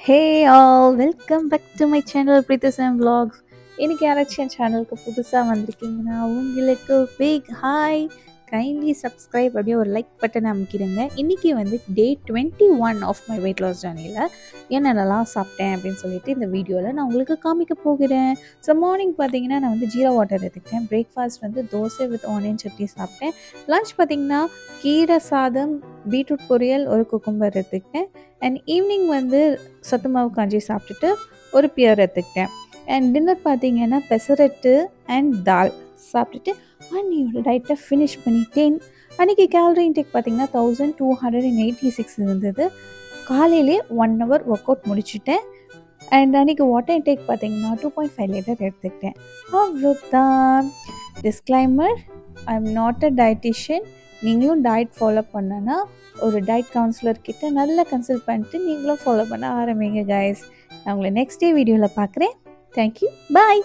Hey all welcome back to my channel Preethisam vlogs. இன்னைக்கு யாராச்சும் என் சேனலுக்கு புதுசாக வந்திருக்கீங்கன்னா உங்களுக்கு பிக் ஹாய். கைண்ட்லி சப்ஸ்கிரைப் அப்படியே ஒரு லைக் பட்டன் அமைக்கிடுங்க. இன்றைக்கி வந்து டே 21 ஆஃப் மை வெயிட் லாஸ் ஜர்னியில் என்னென்னலாம் சாப்பிட்டேன் அப்படின்னு சொல்லிட்டு இந்த வீடியோவில் நான் உங்களுக்கு காமிக்க போகிறேன். ஸோ மார்னிங் பார்த்தீங்கன்னா நான் வந்து ஜீரா வாட்டர் எடுத்துக்கிட்டேன். பிரேக்ஃபாஸ்ட் வந்து தோசை வித் ஆனியன் சட்னி சாப்பிட்டேன். லன்ச் பார்த்தீங்கன்னா கீரை சாதம், பீட்ரூட் பொரியல், ஒரு குக்கும்பர் எடுத்துக்கிட்டேன். அண்ட் ஈவினிங் வந்து சத்து மாவு காஞ்சி சாப்பிட்டுட்டு ஒரு பியர் எடுத்துக்கிட்டேன். அண்ட் டின்னர் பார்த்தீங்கன்னா பெசரட்டு அண்ட் தால் சாப்பிட்டுட்டு அன்னையோட டயட்டை ஃபினிஷ் பண்ணிட்டேன். அன்றைக்கி கேலரி இன்டேக் பார்த்தீங்கன்னா 1286 இருந்தது. காலையிலே 1 hour ஒர்க் அவுட் முடிச்சுட்டேன். அண்ட் அன்றைக்கி வாட்டர் இன்டேக் பார்த்தீங்கன்னா 2.5 லிட்டர் எடுத்துக்கிட்டேன். அவ்வளோதான். Disclaimer, I am not a dietitian. நீங்களும் டயட் ஃபாலோ பண்ணனா ஒரு டயட் கவுன்சிலர் கிட்ட நல்லா கன்சல்ட் பண்ணிட்டு நீங்களும் ஃபாலோ பண்ண ஆரம்பிங்க கைஸ். நான் உங்களை நெக்ஸ்ட் டே வீடியோவில் பார்க்குறேன். தேங்க்யூ, பாய்.